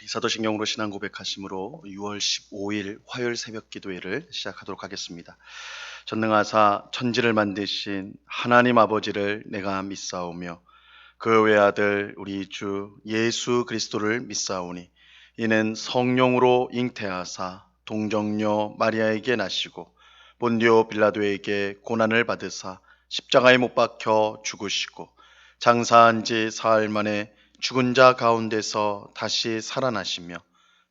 사도신경으로 신앙 고백하심으로 6월 15일 화요일 새벽 기도회를 시작하도록 하겠습니다. 전능하사 천지를 만드신 하나님 아버지를 내가 믿사오며 그 외아들 우리 주 예수 그리스도를 믿사오니 이는 성령으로 잉태하사 동정녀 마리아에게 나시고 본디오 빌라도에게 고난을 받으사 십자가에 못 박혀 죽으시고 장사한 지 사흘 만에 죽은 자 가운데서 다시 살아나시며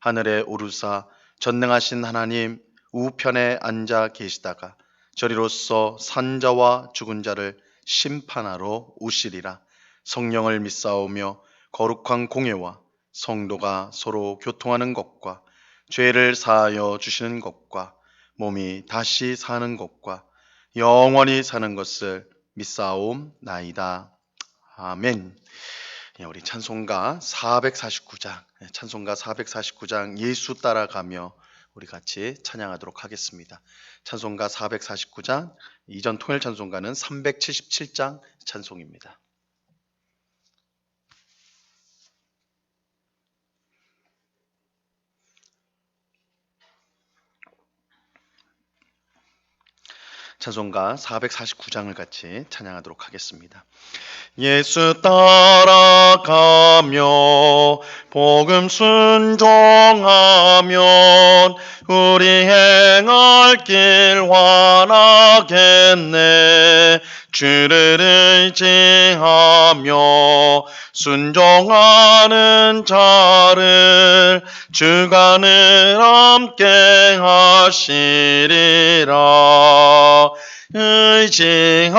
하늘에 오르사 전능하신 하나님 우편에 앉아 계시다가 저리로서 산 자와 죽은 자를 심판하러 오시리라. 성령을 믿사오며 거룩한 공예와 성도가 서로 교통하는 것과 죄를 사하여 주시는 것과 몸이 다시 사는 것과 영원히 사는 것을 믿사옵나이다. 아멘. 우리 찬송가 449장 예수 따라가며 우리 같이 찬양하도록 하겠습니다. 찬송가 449장, 이전 통일 찬송가는 377장 찬송입니다. 찬송가 449장을 같이 찬양하도록 하겠습니다. 예수 따라가며 복음 순종하면 우리 행할 길 환하겠네. 주를 의지하며 순종하는 자를 주가 늘 함께 하시리라. 의지하고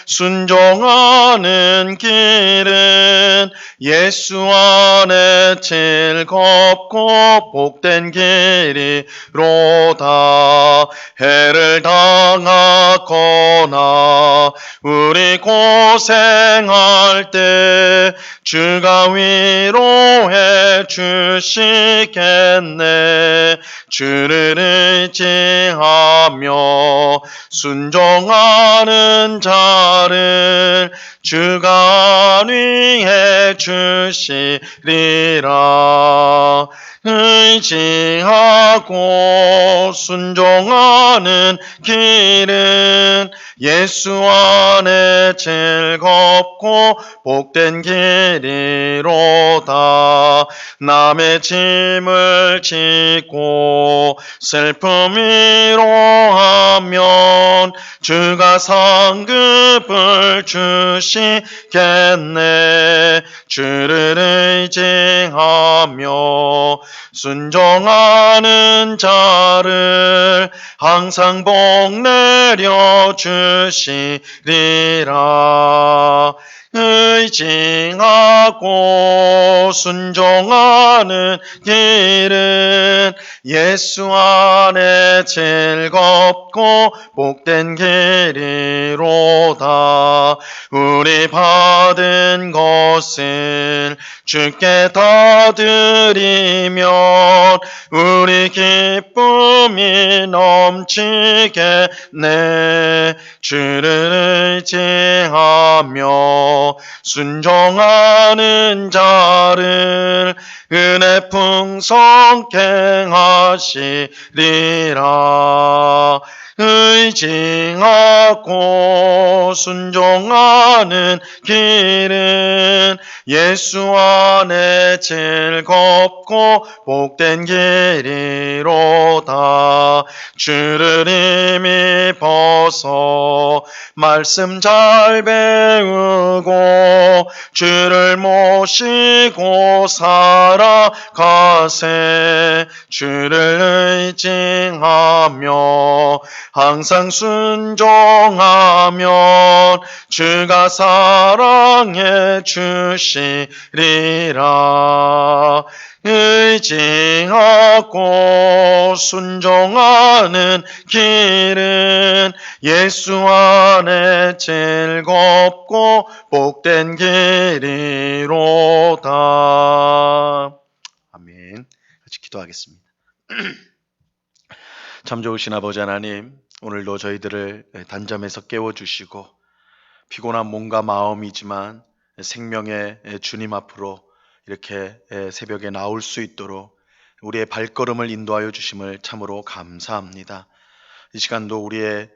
순종하는 길은 예수 안에 즐겁고 복된 길이로다. 해를 당하거나 우리 고생할 때 주가 위로해 주시겠네. 주를 의지하며 순종하는 자를 주가 위해 주시리라. 의지하고 순종하는 길은 예수 안에 즐겁고 복된 길이로다. 남의 짐을 지고 슬픔 위로하면 주가 상급을 주시겠네. 주를 의지하며 순종하는 자를 항상 복 내려 주시리라. 의지하고 순종하는 길은 예수 안에 즐겁고 복된 길이로다. 우리 받은 것을 주께 다 드리면 우리 기쁨이 넘치겠네. 주를 의지하며 순종하는 자를 은혜 풍성케 하시리라. 의지하고 순종하는 길은 예수 안에 즐겁고 복된 길이로다. 주를 힘입 벗어 말씀 잘 배우고 주를 모시고 살아가세. 주를 의지하며 항상 순종하면 주가 사랑해 주시리라. 의지하고 순종하는 길은 예수 안에 즐겁고 복된 길이로다. 아멘. 같이 기도하겠습니다. 참 좋으신 아버지 하나님, 오늘도 저희들을 단잠에서 깨워주시고 피곤한 몸과 마음이지만 생명의 주님 앞으로 이렇게 새벽에 나올 수 있도록 우리의 발걸음을 인도하여 주심을 참으로 감사합니다. 이 시간도 우리의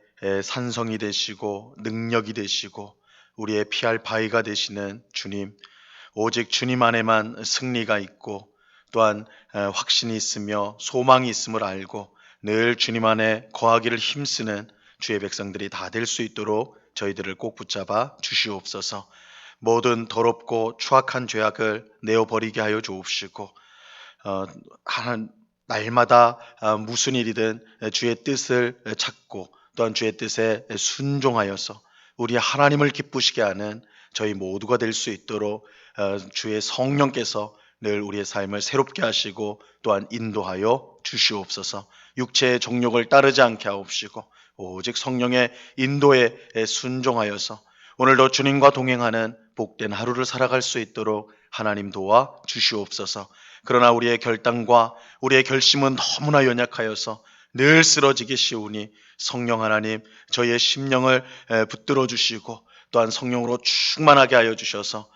산성이 되시고 능력이 되시고 우리의 피할 바위가 되시는 주님, 오직 주님 안에만 승리가 있고 또한 확신이 있으며 소망이 있음을 알고 늘 주님 안에 거하기를 힘쓰는 주의 백성들이 다 될 수 있도록 저희들을 꼭 붙잡아 주시옵소서. 모든 더럽고 추악한 죄악을 내어버리게 하여 주옵시고 날마다 무슨 일이든 주의 뜻을 찾고 또한 주의 뜻에 순종하여서 우리 하나님을 기쁘시게 하는 저희 모두가 될 수 있도록 주의 성령께서 늘 우리의 삶을 새롭게 하시고 또한 인도하여 주시옵소서. 육체의 정욕을 따르지 않게 하옵시고 오직 성령의 인도에 순종하여서 오늘도 주님과 동행하는 복된 하루를 살아갈 수 있도록 하나님 도와 주시옵소서. 그러나 우리의 결단과 우리의 결심은 너무나 연약하여서 늘 쓰러지기 쉬우니 성령 하나님 저희의 심령을 붙들어 주시고 또한 성령으로 충만하게 하여 주셔서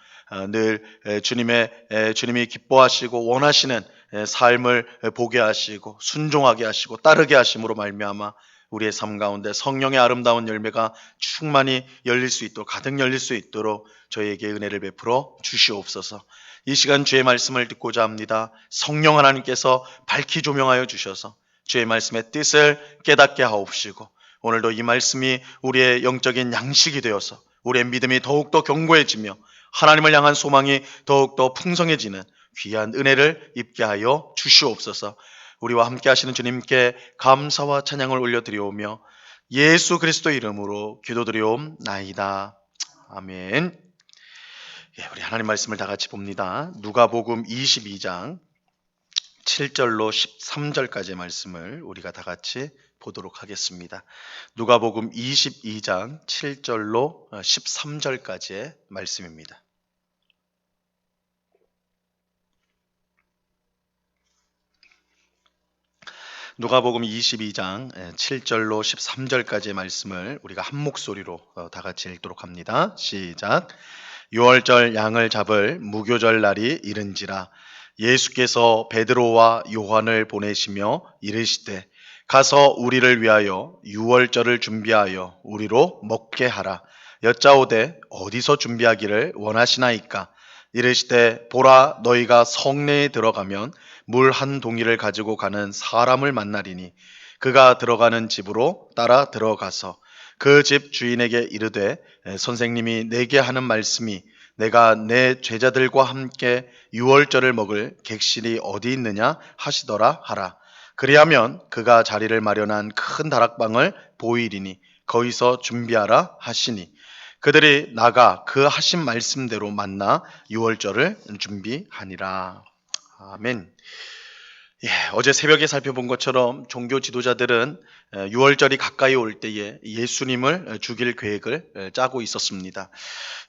늘 주님이 기뻐하시고 원하시는 삶을 보게 하시고 순종하게 하시고 따르게 하심으로 말미암아 우리의 삶 가운데 성령의 아름다운 열매가 충만히 열릴 수 있도록 가득 열릴 수 있도록 저희에게 은혜를 베풀어 주시옵소서. 이 시간 주의 말씀을 듣고자 합니다. 성령 하나님께서 밝히 조명하여 주셔서 주의 말씀의 뜻을 깨닫게 하옵시고 오늘도 이 말씀이 우리의 영적인 양식이 되어서 우리의 믿음이 더욱더 견고해지며 하나님을 향한 소망이 더욱더 풍성해지는 귀한 은혜를 입게 하여 주시옵소서. 우리와 함께 하시는 주님께 감사와 찬양을 올려드리오며 예수 그리스도 이름으로 기도드리옵나이다. 아멘. 우리 하나님 말씀을 다 같이 봅니다. 누가복음 22장 7절로 13절까지의 말씀을 우리가 다 같이 보도록 하겠습니다. 누가복음 22장 7절로 13절까지의 말씀입니다. 누가복음 22장 7절로 13절까지의 말씀을 우리가 한 목소리로 다 같이 읽도록 합니다. 시작. 유월절 양을 잡을 무교절 날이 이른지라 예수께서 베드로와 요한을 보내시며 이르시되 가서 우리를 위하여 유월절을 준비하여 우리로 먹게 하라. 여짜오되 어디서 준비하기를 원하시나이까? 이르시되 보라 너희가 성내에 들어가면 물 한 동이를 가지고 가는 사람을 만나리니 그가 들어가는 집으로 따라 들어가서 그 집 주인에게 이르되 선생님이 내게 하는 말씀이 내가 내 제자들과 함께 유월절을 먹을 객실이 어디 있느냐 하시더라 하라. 그리하면 그가 자리를 마련한 큰 다락방을 보이리니 거기서 준비하라 하시니 그들이 나가 그 하신 말씀대로 만나 유월절을 준비하니라. 아멘. 어제 새벽에 살펴본 것처럼 종교 지도자들은 유월절이 가까이 올 때에 예수님을 죽일 계획을 짜고 있었습니다.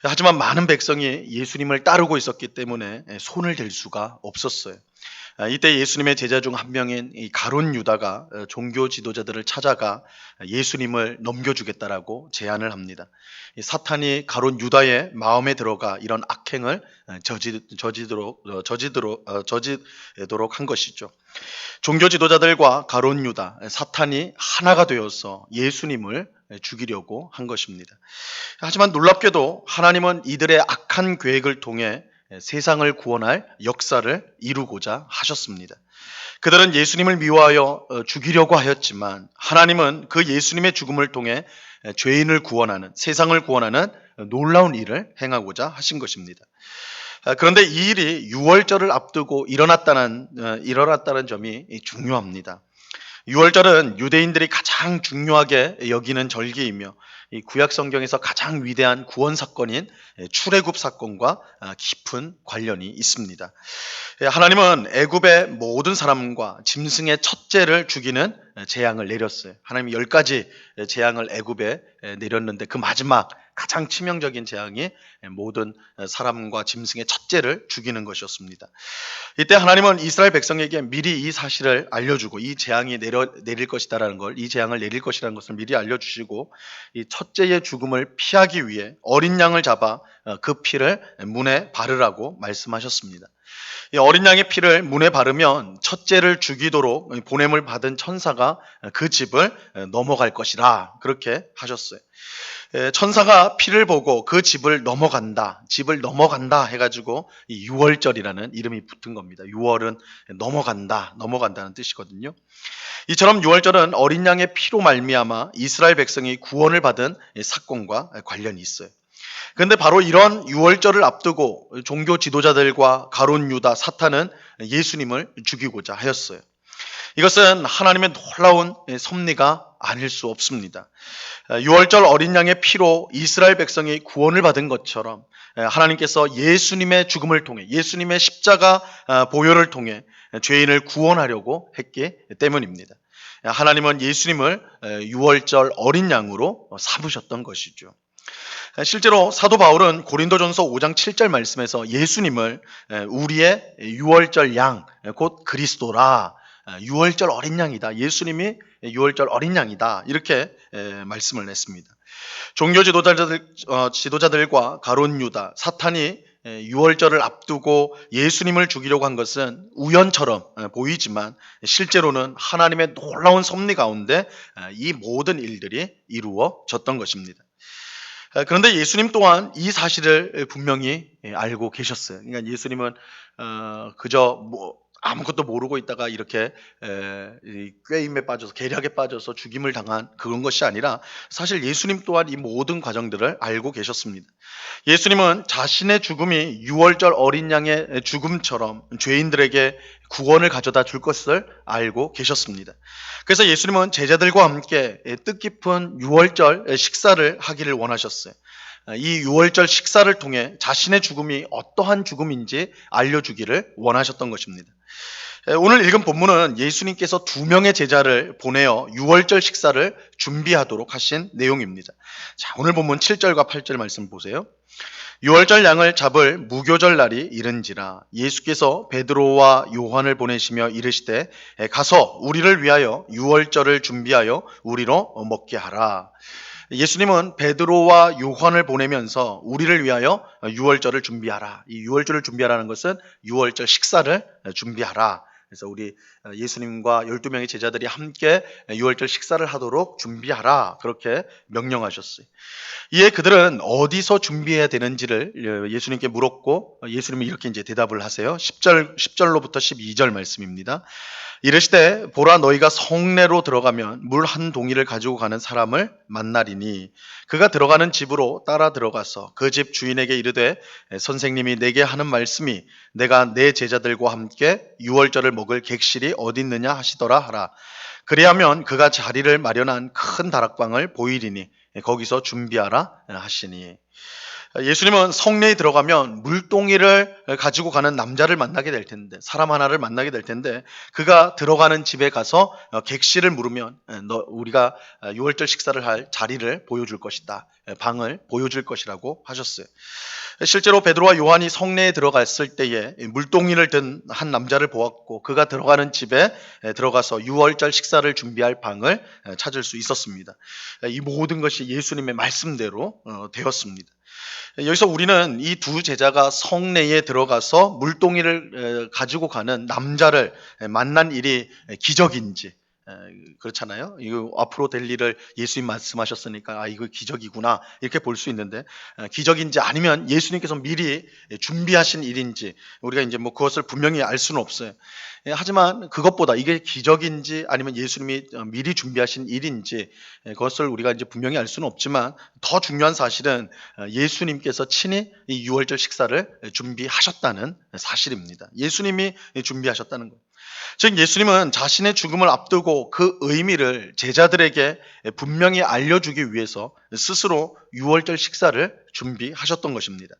하지만 많은 백성이 예수님을 따르고 있었기 때문에 손을 댈 수가 없었어요. 이때 예수님의 제자 중 한 명인 이 가룟 유다가 종교 지도자들을 찾아가 예수님을 넘겨주겠다라고 제안을 합니다. 사탄이 가룟 유다의 마음에 들어가 이런 악행을 저지도록 한 것이죠. 종교 지도자들과 가룟 유다, 사탄이 하나가 되어서 예수님을 죽이려고 한 것입니다. 하지만 놀랍게도 하나님은 이들의 악한 계획을 통해 세상을 구원할 역사를 이루고자 하셨습니다. 그들은 예수님을 미워하여 죽이려고 하였지만 하나님은 그 예수님의 죽음을 통해 죄인을 구원하는, 세상을 구원하는 놀라운 일을 행하고자 하신 것입니다. 그런데 이 일이 유월절을 앞두고 일어났다는 점이 중요합니다. 유월절은 유대인들이 가장 중요하게 여기는 절기이며 이 구약 성경에서 가장 위대한 구원 사건인 출애굽 사건과 깊은 관련이 있습니다. 하나님은 애굽의 모든 사람과 짐승의 첫째를 죽이는 재앙을 내렸어요. 하나님이 10가지 재앙을 애굽에 내렸는데 그 마지막 가장 치명적인 재앙이 모든 사람과 짐승의 첫째를 죽이는 것이었습니다. 이때 하나님은 이스라엘 백성에게 미리 이 사실을 알려주고 이 재앙이 내릴 것이다라는 걸, 이 재앙을 내릴 것이라는 것을 미리 알려주시고 이 첫째의 죽음을 피하기 위해 어린 양을 잡아 그 피를 문에 바르라고 말씀하셨습니다. 이 어린 양의 피를 문에 바르면 첫째를 죽이도록 보냄을 받은 천사가 그 집을 넘어갈 것이라 그렇게 하셨어요. 천사가 피를 보고 그 집을 넘어간다 해가지고 이 유월절이라는 이름이 붙은 겁니다. 유월은 넘어간다는 뜻이거든요. 이처럼 유월절은 어린 양의 피로 말미암아 이스라엘 백성이 구원을 받은 사건과 관련이 있어요. 그런데 바로 이런 유월절을 앞두고 종교 지도자들과 가룟 유다 사탄은 예수님을 죽이고자 하였어요. 이것은 하나님의 놀라운 섭리가 아닐 수 없습니다. 유월절 어린 양의 피로 이스라엘 백성이 구원을 받은 것처럼 하나님께서 예수님의 죽음을 통해 예수님의 십자가 보혈을 통해 죄인을 구원하려고 했기 때문입니다. 하나님은 예수님을 유월절 어린 양으로 삼으셨던 것이죠. 실제로 사도 바울은 고린도전서 5장 7절 말씀에서 예수님을 우리의 유월절 양, 곧 그리스도라, 유월절 어린 양이다. 예수님이 유월절 어린 양이다. 이렇게 말씀을 냈습니다. 종교 지도자들과 가룟 유다, 사탄이 유월절을 앞두고 예수님을 죽이려고 한 것은 우연처럼 보이지만 실제로는 하나님의 놀라운 섭리 가운데 이 모든 일들이 이루어졌던 것입니다. 그런데 예수님 또한 이 사실을 분명히 알고 계셨어요. 그러니까 예수님은 그저 아무것도 모르고 있다가 이렇게 꾀임에 빠져서 계략에 빠져서 죽임을 당한 그런 것이 아니라 사실 예수님 또한 이 모든 과정들을 알고 계셨습니다. 예수님은 자신의 죽음이 유월절 어린 양의 죽음처럼 죄인들에게 구원을 가져다 줄 것을 알고 계셨습니다. 그래서 예수님은 제자들과 함께 뜻깊은 유월절 식사를 하기를 원하셨어요. 이 유월절 식사를 통해 자신의 죽음이 어떠한 죽음인지 알려주기를 원하셨던 것입니다. 오늘 읽은 본문은 예수님께서 2명의 제자를 보내어 유월절 식사를 준비하도록 하신 내용입니다. 자, 오늘 본문 7절과 8절 말씀 보세요. 유월절 양을 잡을 무교절 날이 이른지라 예수께서 베드로와 요한을 보내시며 이르시되 가서 우리를 위하여 유월절을 준비하여 우리로 먹게 하라. 예수님은 베드로와 요한을 보내면서 우리를 위하여 유월절을 준비하라. 이 유월절을 준비하라는 것은 유월절 식사를 준비하라. 그래서 우리 예수님과 12명의 제자들이 함께 유월절 식사를 하도록 준비하라. 그렇게 명령하셨어요. 이에 그들은 어디서 준비해야 되는지를 예수님께 물었고 예수님이 이렇게 이제 대답을 하세요. 10절로부터 12절 말씀입니다. 이르시되 보라 너희가 성내로 들어가면 물 한 동이를 가지고 가는 사람을 만나리니 그가 들어가는 집으로 따라 들어가서 그 집 주인에게 이르되 선생님이 내게 하는 말씀이 내가 내 제자들과 함께 유월절을 먹을 객실이 어디 있느냐 하시더라 하라. 그리하면 그가 자리를 마련한 큰 다락방을 보이리니 거기서 준비하라 하시니 예수님은 성내에 들어가면 물동이를 가지고 가는 남자를 만나게 될 텐데 사람 하나를 만나게 될 텐데 그가 들어가는 집에 가서 객실을 물으면 우리가 유월절 식사를 할 자리를 보여줄 것이다. 방을 보여줄 것이라고 하셨어요. 실제로 베드로와 요한이 성내에 들어갔을 때에 물동이를 든 한 남자를 보았고 그가 들어가는 집에 들어가서 유월절 식사를 준비할 방을 찾을 수 있었습니다. 이 모든 것이 예수님의 말씀대로 되었습니다. 여기서 우리는 이 두 제자가 성내에 들어가서 물동이를 가지고 가는 남자를 만난 일이 기적인지 그렇잖아요. 이거 앞으로 될 일을 예수님 말씀하셨으니까 이거 기적이구나 이렇게 볼 수 있는데 기적인지 아니면 예수님께서 미리 준비하신 일인지 우리가 이제 그것을 분명히 알 수는 없어요. 하지만 그것보다 이게 기적인지 아니면 예수님이 미리 준비하신 일인지 그것을 우리가 이제 분명히 알 수는 없지만 더 중요한 사실은 예수님께서 친히 이 유월절 식사를 준비하셨다는 사실입니다. 예수님이 준비하셨다는 것. 즉 예수님은 자신의 죽음을 앞두고 그 의미를 제자들에게 분명히 알려주기 위해서 스스로 유월절 식사를 준비하셨던 것입니다.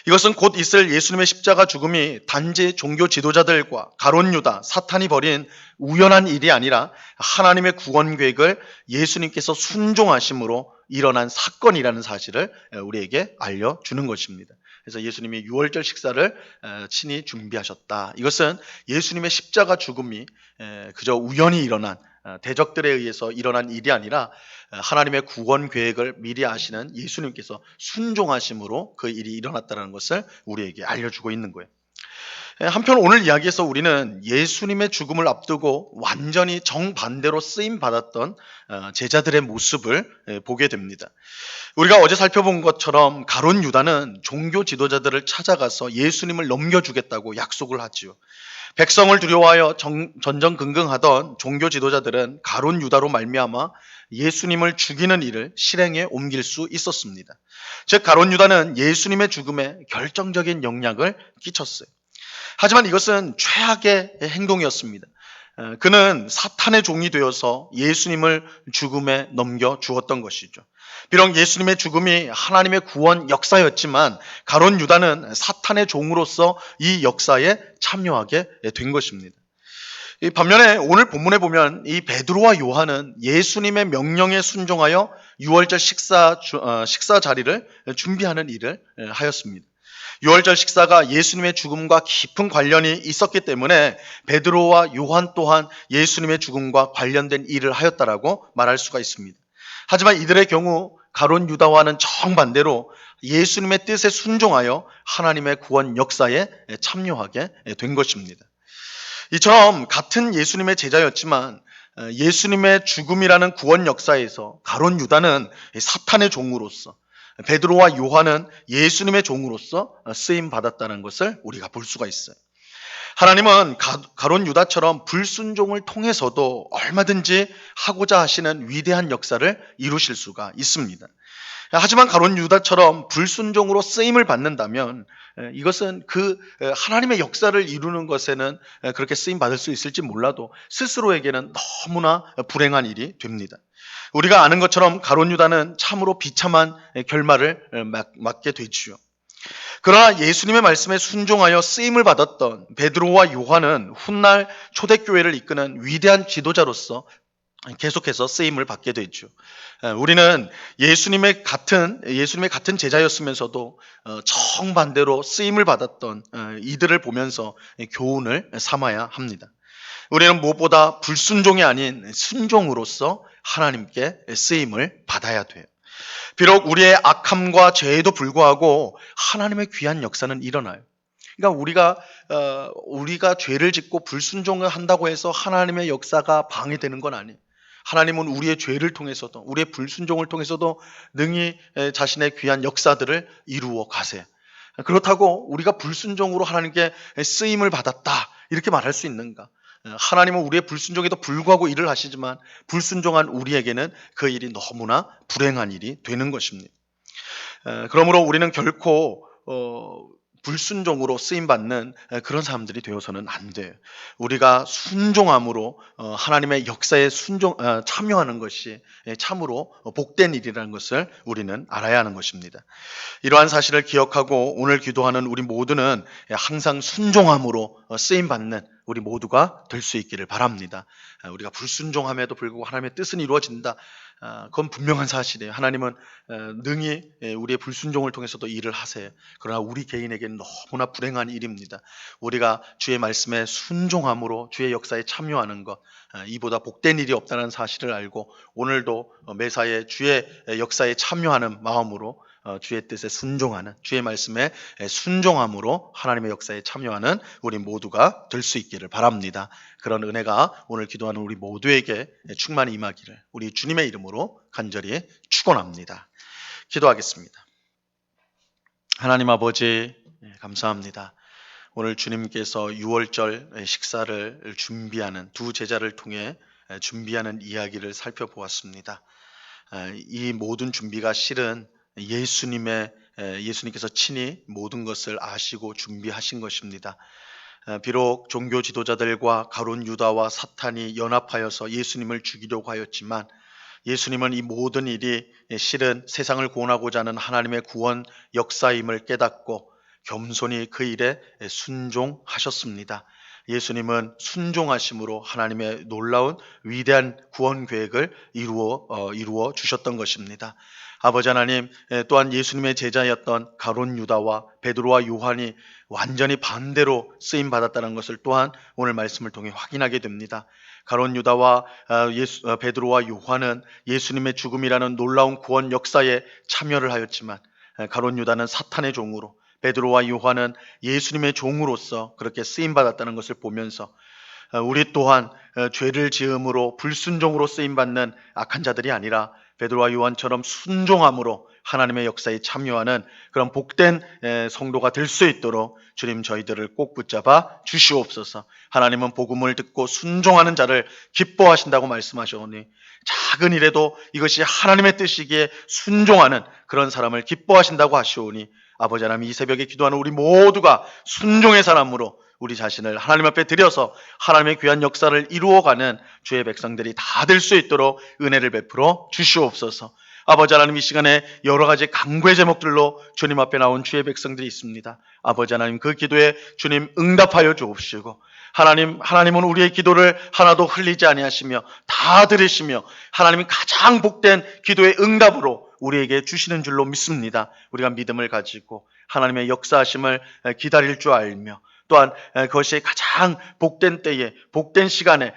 이것은 곧 있을 예수님의 십자가 죽음이 단지 종교 지도자들과 가룟 유다, 사탄이 벌인 우연한 일이 아니라 하나님의 구원 계획을 예수님께서 순종하심으로 일어난 사건이라는 사실을 우리에게 알려주는 것입니다. 그래서 예수님이 유월절 식사를 친히 준비하셨다. 이것은 예수님의 십자가 죽음이 그저 우연히 일어난 대적들에 의해서 일어난 일이 아니라 하나님의 구원 계획을 미리 아시는 예수님께서 순종하심으로 그 일이 일어났다는 것을 우리에게 알려주고 있는 거예요. 한편 오늘 이야기에서 우리는 예수님의 죽음을 앞두고 완전히 정반대로 쓰임 받았던 제자들의 모습을 보게 됩니다. 우리가 어제 살펴본 것처럼 가룟 유다는 종교 지도자들을 찾아가서 예수님을 넘겨주겠다고 약속을 하지요. 백성을 두려워하여 전전긍긍하던 종교 지도자들은 가룟 유다로 말미암아 예수님을 죽이는 일을 실행에 옮길 수 있었습니다. 즉 가룟 유다는 예수님의 죽음에 결정적인 영향을 끼쳤어요. 하지만 이것은 최악의 행동이었습니다. 그는 사탄의 종이 되어서 예수님을 죽음에 넘겨 주었던 것이죠. 비록 예수님의 죽음이 하나님의 구원 역사였지만 가룟 유다는 사탄의 종으로서 이 역사에 참여하게 된 것입니다. 반면에 오늘 본문에 보면 이 베드로와 요한은 예수님의 명령에 순종하여 유월절 식사 자리를 준비하는 일을 하였습니다. 유월절 식사가 예수님의 죽음과 깊은 관련이 있었기 때문에 베드로와 요한 또한 예수님의 죽음과 관련된 일을 하였다라고 말할 수가 있습니다. 하지만 이들의 경우 가룟 유다와는 정반대로 예수님의 뜻에 순종하여 하나님의 구원 역사에 참여하게 된 것입니다. 이처럼 같은 예수님의 제자였지만 예수님의 죽음이라는 구원 역사에서 가룟 유다는 사탄의 종으로서, 베드로와 요한은 예수님의 종으로서 쓰임 받았다는 것을 우리가 볼 수가 있어요. 하나님은 가룟 유다처럼 불순종을 통해서도 얼마든지 하고자 하시는 위대한 역사를 이루실 수가 있습니다. 하지만 가룟 유다처럼 불순종으로 쓰임을 받는다면 이것은 그 하나님의 역사를 이루는 것에는 그렇게 쓰임 받을 수 있을지 몰라도 스스로에게는 너무나 불행한 일이 됩니다. 우리가 아는 것처럼 가룟 유다는 참으로 비참한 결말을 맞게 되지요. 그러나 예수님의 말씀에 순종하여 쓰임을 받았던 베드로와 요한은 훗날 초대교회를 이끄는 위대한 지도자로서 계속해서 쓰임을 받게 되죠. 우리는 예수님의 같은 제자였으면서도 정반대로 쓰임을 받았던 이들을 보면서 교훈을 삼아야 합니다. 우리는 무엇보다 불순종이 아닌 순종으로서 하나님께 쓰임을 받아야 돼요. 비록 우리의 악함과 죄에도 불구하고 하나님의 귀한 역사는 일어나요. 그러니까 우리가 죄를 짓고 불순종을 한다고 해서 하나님의 역사가 방해되는 건 아니에요. 하나님은 우리의 죄를 통해서도, 우리의 불순종을 통해서도 능히 자신의 귀한 역사들을 이루어 가세요. 그렇다고 우리가 불순종으로 하나님께 쓰임을 받았다 이렇게 말할 수 있는가? 하나님은 우리의 불순종에도 불구하고 일을 하시지만 불순종한 우리에게는 그 일이 너무나 불행한 일이 되는 것입니다. 그러므로 우리는 결코 불순종으로 쓰임받는 그런 사람들이 되어서는 안 돼요. 우리가 순종함으로 하나님의 역사에 참여하는 것이 참으로 복된 일이라는 것을 우리는 알아야 하는 것입니다. 이러한 사실을 기억하고 오늘 기도하는 우리 모두는 항상 순종함으로 쓰임받는 우리 모두가 될 수 있기를 바랍니다. 우리가 불순종함에도 불구하고 하나님의 뜻은 이루어진다. 그건 분명한 사실이에요. 하나님은 능히 우리의 불순종을 통해서도 일을 하세요. 그러나 우리 개인에게는 너무나 불행한 일입니다. 우리가 주의 말씀에 순종함으로 주의 역사에 참여하는 것, 이보다 복된 일이 없다는 사실을 알고 오늘도 매사에 주의 역사에 참여하는 마음으로 주의 뜻에 순종하는, 주의 말씀에 순종함으로 하나님의 역사에 참여하는 우리 모두가 될 수 있기를 바랍니다. 그런 은혜가 오늘 기도하는 우리 모두에게 충만히 임하기를 우리 주님의 이름으로 간절히 축원합니다. 기도하겠습니다. 하나님 아버지 감사합니다. 오늘 주님께서 유월절 식사를 준비하는 두 제자를 통해 준비하는 이야기를 살펴보았습니다. 이 모든 준비가 실은 예수님께서 친히 모든 것을 아시고 준비하신 것입니다. 비록 종교 지도자들과 가룟 유다와 사탄이 연합하여서 예수님을 죽이려고 하였지만 예수님은 이 모든 일이 실은 세상을 구원하고자 하는 하나님의 구원 역사임을 깨닫고 겸손히 그 일에 순종하셨습니다. 예수님은 순종하심으로 하나님의 놀라운 위대한 구원 계획을 이루어 주셨던 것입니다. 아버지 하나님, 또한 예수님의 제자였던 가룟 유다와 베드로와 요한이 완전히 반대로 쓰임 받았다는 것을 또한 오늘 말씀을 통해 확인하게 됩니다. 가룟 유다와 베드로와 요한은 예수님의 죽음이라는 놀라운 구원 역사에 참여를 하였지만 가룟 유다는 사탄의 종으로, 베드로와 요한은 예수님의 종으로서 그렇게 쓰임받았다는 것을 보면서 우리 또한 죄를 지음으로 불순종으로 쓰임받는 악한 자들이 아니라 베드로와 요한처럼 순종함으로 하나님의 역사에 참여하는 그런 복된 성도가 될 수 있도록 주님 저희들을 꼭 붙잡아 주시옵소서. 하나님은 복음을 듣고 순종하는 자를 기뻐하신다고 말씀하셨으니 작은 일에도 이것이 하나님의 뜻이기에 순종하는 그런 사람을 기뻐하신다고 하시오니 아버지 하나님, 이 새벽에 기도하는 우리 모두가 순종의 사람으로 우리 자신을 하나님 앞에 드려서 하나님의 귀한 역사를 이루어가는 주의 백성들이 다 될 수 있도록 은혜를 베풀어 주시옵소서. 아버지 하나님, 이 시간에 여러 가지 간구의 제목들로 주님 앞에 나온 주의 백성들이 있습니다. 아버지 하나님, 그 기도에 주님 응답하여 주옵시고, 하나님은 우리의 기도를 하나도 흘리지 아니하시며 다 들으시며 하나님이 가장 복된 기도의 응답으로 우리에게 주시는 줄로 믿습니다. 우리가 믿음을 가지고 하나님의 역사하심을 기다릴 줄 알며 또한 그것이 가장 복된 때에 복된 시간에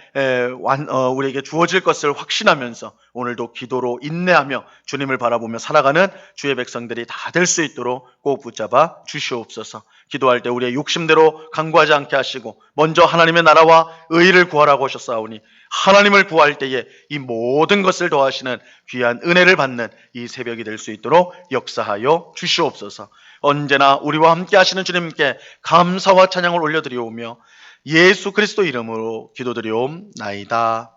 우리에게 주어질 것을 확신하면서 오늘도 기도로 인내하며 주님을 바라보며 살아가는 주의 백성들이 다 될 수 있도록 꼭 붙잡아 주시옵소서. 기도할 때 우리의 욕심대로 간구하지 않게 하시고 먼저 하나님의 나라와 의를 구하라고 하셨사오니 하나님을 구할 때에 이 모든 것을 더하시는 귀한 은혜를 받는 이 새벽이 될 수 있도록 역사하여 주시옵소서. 언제나 우리와 함께 하시는 주님께 감사와 찬양을 올려드리오며 예수 그리스도 이름으로 기도드리옵나이다.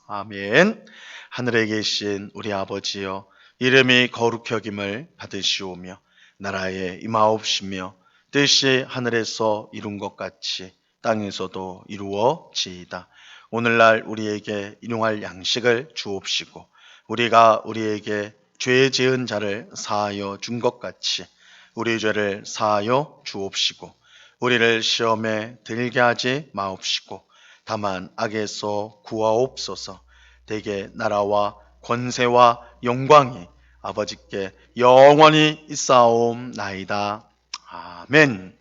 아멘. 하늘에 계신 우리 아버지여, 이름이 거룩히 여김을 받으시오며 나라에 임하옵시며 뜻이 하늘에서 이룬 것 같이 땅에서도 이루어지이다. 오늘날 우리에게 일용할 양식을 주옵시고 우리가 우리에게 죄 지은 자를 사하여 준 것 같이 우리 죄를 사하여 주옵시고 우리를 시험에 들게 하지 마옵시고 다만 악에서 구하옵소서. 대개 나라와 권세와 영광이 아버지께 영원히 있사옵나이다. 아멘.